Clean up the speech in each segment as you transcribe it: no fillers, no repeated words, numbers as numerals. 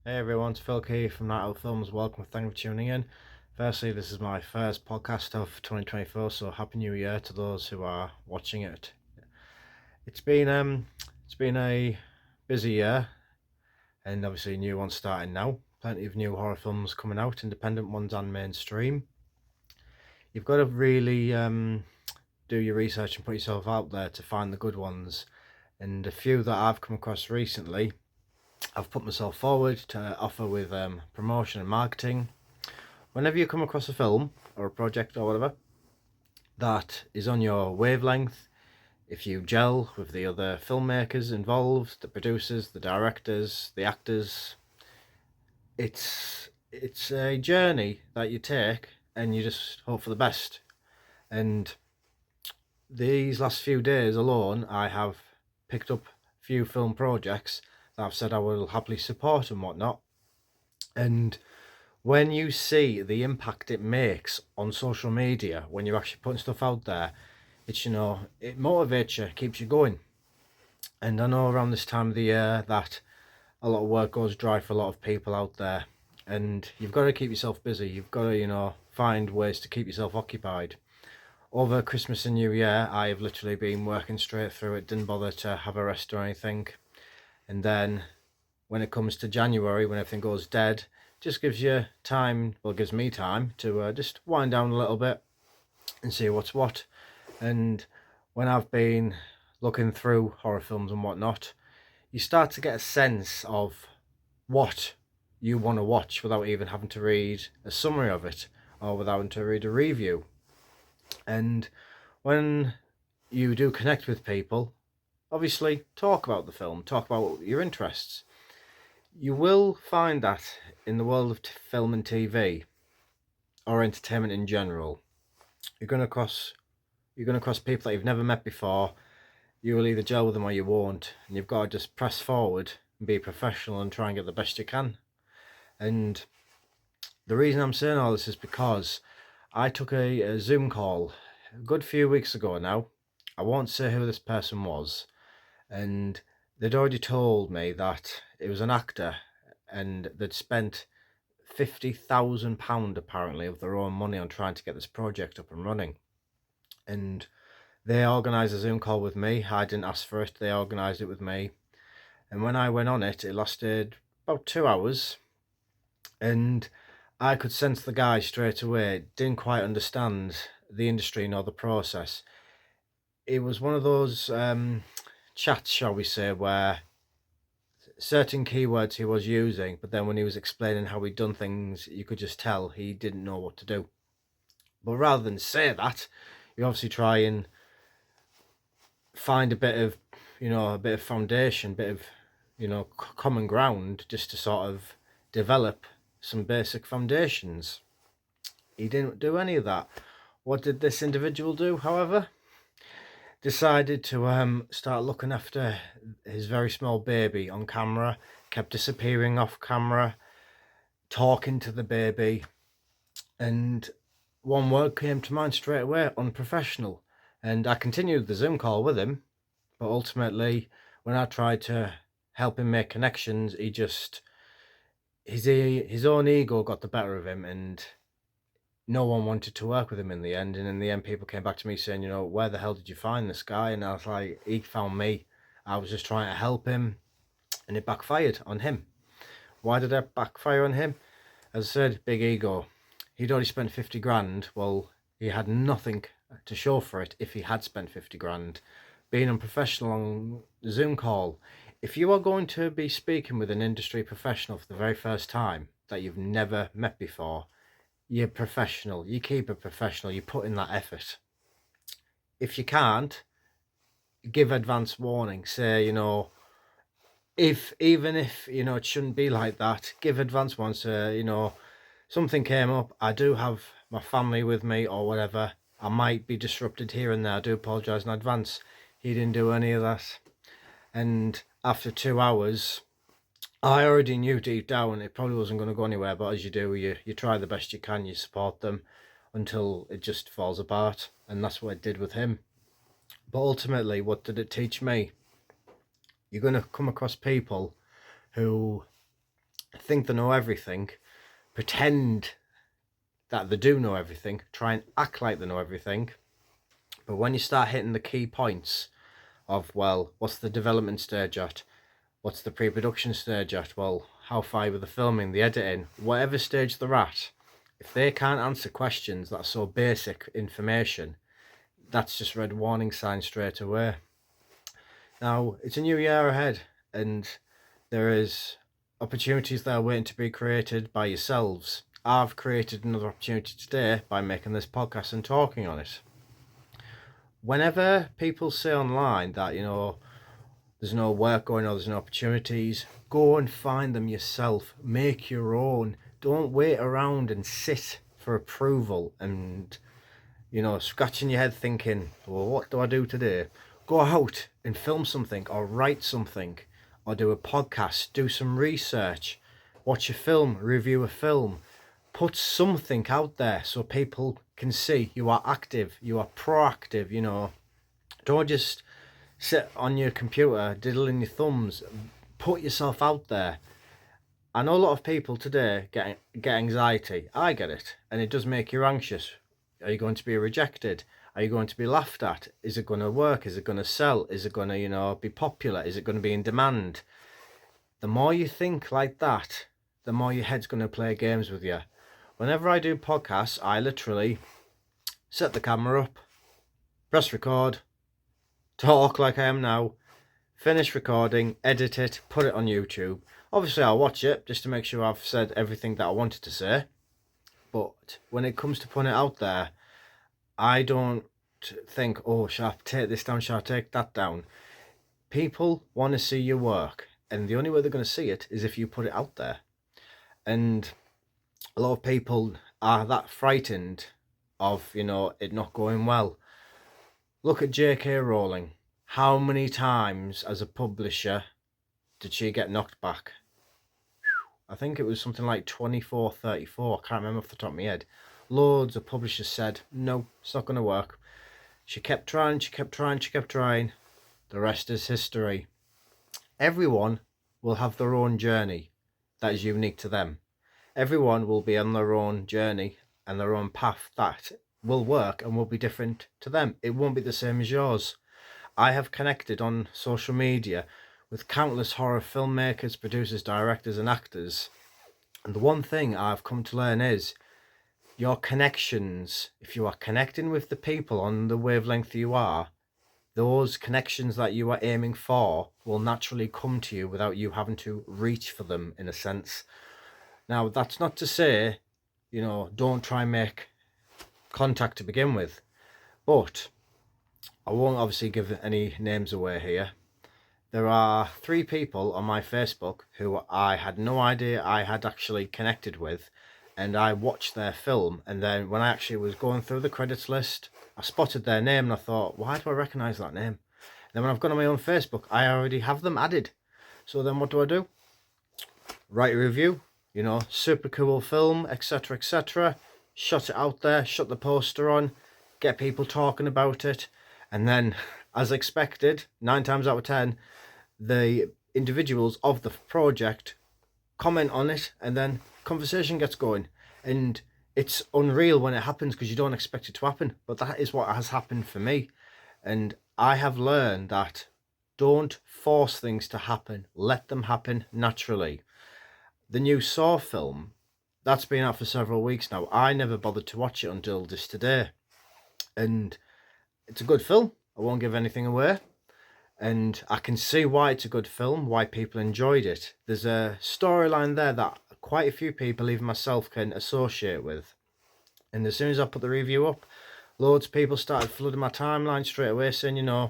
Hey everyone, it's Phil Key from Night Owl Films. Welcome, thank you for tuning in. Firstly, this is my first podcast of 2024, so Happy New Year to those who are watching it. It's been a busy year, and obviously new ones starting now. Plenty of new horror films coming out, independent ones and mainstream. You've got to really do your research and put yourself out there to find the good ones. And a few that I've come across recently, I've put myself forward to offer with promotion and marketing. Whenever you come across a film or a project or whatever that is on your wavelength, if you gel with the other filmmakers involved, the producers, the directors, the actors, it's a journey that you take and you just hope for the best. And these last few days alone, I have picked up a few film projects that I've said I will happily support and whatnot. And when you see the impact it makes on social media, when you're actually putting stuff out there, it's, it motivates you, keeps you going. And I know around this time of the year that a lot of work goes dry for a lot of people out there, and you've got to keep yourself busy. You've got to, find ways to keep yourself occupied. Over Christmas and New Year, I have literally been working straight through it, didn't bother to have a rest or anything. And then when it comes to January, when everything goes dead, just gives you time, well, gives me time to just wind down a little bit and see what's what. And when I've been looking through horror films and whatnot, you start to get a sense of what you want to watch without even having to read a summary of it or without having to read a review. And when you do connect with people, obviously talk about the film, talk about your interests. You will find that in the world of film and TV, or entertainment in general, you're going to cross people that you've never met before. You will either gel with them or you won't, and you've got to just press forward and be professional and try and get the best you can. And the reason I'm saying all this is because I took a Zoom call a good few weeks ago now. I won't say who this person was, and they'd already told me that it was an actor and they'd spent £50,000 apparently of their own money on trying to get this project up and running. And they organised a Zoom call with me. I didn't ask for it, they organised it with me. And when I went on it, it lasted about 2 hours. And I could sense the guy straight away didn't quite understand the industry nor the process. It was one of those chats, shall we say, where certain keywords he was using, but then when he was explaining how he'd done things, you could just tell he didn't know what to do. But rather than say that, you obviously try and find a bit of, foundation, bit of, common ground, just to sort of develop some basic foundations. He didn't do any of that. What did this individual do, however? Decided to start looking after his very small baby on camera, kept disappearing off camera, talking to the baby, and one word came to mind straight away: unprofessional. And I continued the Zoom call with him, but ultimately when I tried to help him make connections, his own ego got the better of him, and no one wanted to work with him in the end. And in the end, people came back to me saying, where the hell did you find this guy? And I was like, he found me. I was just trying to help him, and it backfired on him. Why did it backfire on him? As I said, big ego. He'd already spent 50 grand. Well, he had nothing to show for it if he had spent 50 grand. Being unprofessional on the Zoom call. If you are going to be speaking with an industry professional for the very first time that you've never met before, you're professional, you keep it professional, you put in that effort. If you can't, give advance warning. Say, if it shouldn't be like that, give advance warning. Say, something came up, I do have my family with me or whatever, I might be disrupted here and there, I do apologise in advance. He didn't do any of that. And after 2 hours, I already knew deep down it probably wasn't going to go anywhere, but as you do, you try the best you can, you support them until it just falls apart. And that's what it did with him. But ultimately, what did it teach me? You're going to come across people who think they know everything, pretend that they do know everything, try and act like they know everything. But when you start hitting the key points of, well, what's the development stage at? What's the pre-production stage at? Well, how far with the filming, the editing, whatever stage they're at, if they can't answer questions that are so basic information, that's just red warning sign straight away. Now, it's a new year ahead, and there is opportunities that are waiting to be created by yourselves. I've created another opportunity today by making this podcast and talking on it. Whenever people say online that, there's no work going on, there's no opportunities, go and find them yourself. Make your own. Don't wait around and sit for approval and, scratching your head thinking, well, what do I do today? Go out and film something or write something or do a podcast, do some research, watch a film, review a film. Put something out there so people can see you are active, you are proactive, Don't just sit on your computer diddling your thumbs. Put yourself out there. I know a lot of people today get anxiety. I get it, and it does make you anxious. Are you going to be rejected? Are you going to be laughed at? Is it going to work? Is it going to sell? Is it going to, be popular? Is it going to be in demand? The more you think like that, the more your head's going to play games with you. Whenever I do podcasts, I literally set the camera up, press record, talk like I am now, finish recording, edit it, put it on YouTube. Obviously, I'll watch it just to make sure I've said everything that I wanted to say. But when it comes to putting it out there, I don't think, oh, shall I take this down, shall I take that down? People want to see your work, and the only way they're going to see it is if you put it out there. And a lot of people are that frightened of, it not going well. Look at J.K. Rowling. How many times as a publisher did she get knocked back? I think it was something like 24, 34. I can't remember off the top of my head. Loads of publishers said, no, it's not going to work. She kept trying, she kept trying, she kept trying. The rest is history. Everyone will have their own journey that is unique to them. Everyone will be on their own journey and their own path that will work and will be different to them. It won't be the same as yours. I have connected on social media with countless horror filmmakers, producers, directors and actors. And the one thing I've come to learn is your connections, if you are connecting with the people on the wavelength you are, those connections that you are aiming for will naturally come to you without you having to reach for them, in a sense. Now, that's not to say, don't try and make contact to begin with. But I won't obviously give any names away here. There are 3 people on my Facebook who I had no idea I had actually connected with, and I watched their film, and then when I actually was going through the credits list, I spotted their name and I thought, why do I recognise that name? And then when I've gone on my own Facebook, I already have them added. So then what do? Write a review, super cool film, etc, etc. Shut it out there, shut the poster on, get people talking about it, and then, as expected, 9 times out of 10, the individuals of the project comment on it, and then conversation gets going. And it's unreal when it happens because you don't expect it to happen, but that is what has happened for me. And I have learned that don't force things to happen, let them happen naturally. The new Saw film, that's been out for several weeks now. I never bothered to watch it until just today, and it's a good film. I won't give anything away, and I can see why it's a good film, why people enjoyed it. There's a storyline there that quite a few people, even myself, can associate with. And as soon as I put the review up, loads of people started flooding my timeline straight away saying,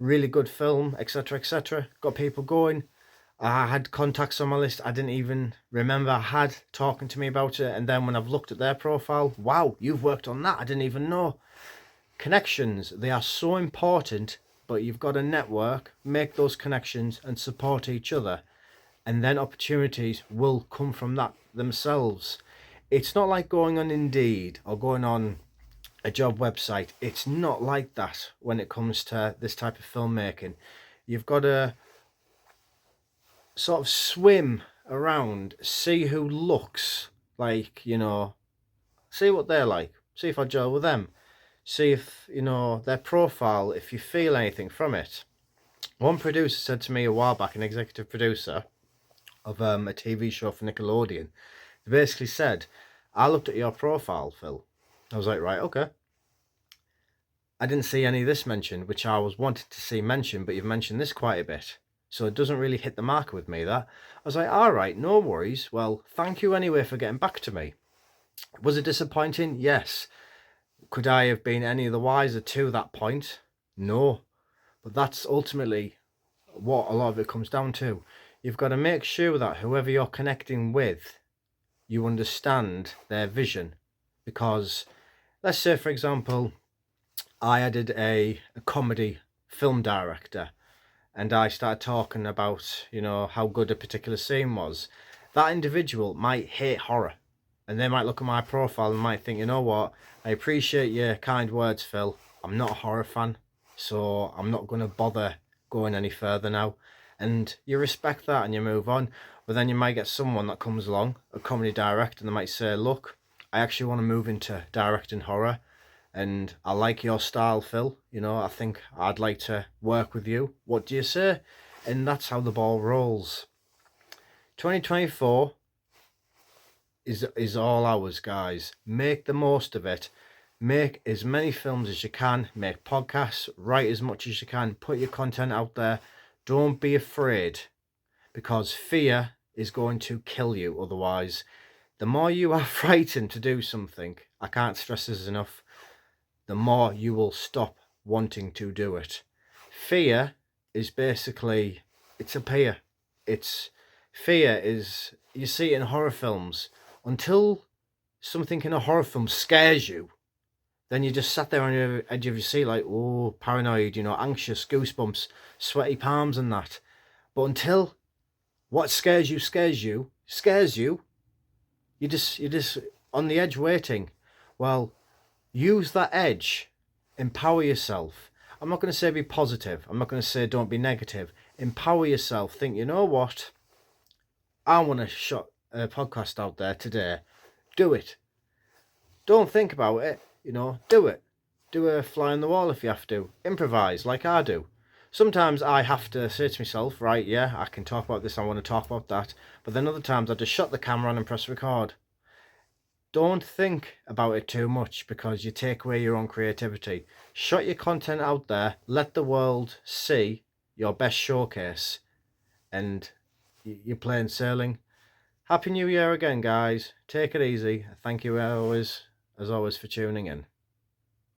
really good film, etc, etc. Got people going. I had contacts on my list I didn't even remember I had talking to me about it, and then when I've looked at their profile, wow, you've worked on that, I didn't even know. Connections, they are so important, but you've got to network, make those connections and support each other, and then opportunities will come from that themselves. It's not like going on Indeed or going on a job website. It's not like that when it comes to this type of filmmaking. You've got to sort of swim around, see who looks like, see what they're like, see if I gel with them, see if, their profile, if you feel anything from it. One producer said to me a while back, an executive producer of a TV show for Nickelodeon, they basically said, I looked at your profile, Phil. I was like, right, okay. I didn't see any of this mentioned, which I was wanted to see mentioned, but you've mentioned this quite a bit. So it doesn't really hit the mark with me, that. I was like, all right, no worries. Well, thank you anyway for getting back to me. Was it disappointing? Yes. Could I have been any the wiser to that point? No. But that's ultimately what a lot of it comes down to. You've got to make sure that whoever you're connecting with, you understand their vision. Because, let's say, for example, I added a comedy film director and I started talking about, how good a particular scene was. That individual might hate horror, and they might look at my profile and might think, you know what, I appreciate your kind words, Phil. I'm not a horror fan, so I'm not going to bother going any further now. And you respect that and you move on. But then you might get someone that comes along, a comedy director, and they might say, look, I actually want to move into directing horror, and I like your style, Phil. I think I'd like to work with you. What do you say? And that's how the ball rolls. 2024 is all ours, guys. Make the most of it. Make as many films as you can. Make podcasts. Write as much as you can. Put your content out there. Don't be afraid, because fear is going to kill you otherwise. The more you are frightened to do something, I can't stress this enough, the more you will stop wanting to do it. Fear is basically, it's a peer. Fear is, you see it in horror films. Until something in a horror film scares you, then you just sat there on the edge of your seat like, oh, paranoid, anxious, goosebumps, sweaty palms and that. But until what scares you, you're just on the edge waiting. Well, use that edge, empower yourself. I'm not going to say be positive. I'm not going to say don't be negative. Empower yourself. Think, you know what? I want to shot a podcast out there today. Do it. Don't think about it. Do it. Do a fly on the wall if you have to. Improvise like I do. Sometimes I have to say to myself, right, yeah, I can talk about this, I want to talk about that. But then other times I just shut the camera on and press record. Don't think about it too much, because you take away your own creativity. Shut your content out there. Let the world see your best showcase. And you're plain sailing. Happy New Year again, guys. Take it easy. Thank you as always for tuning in.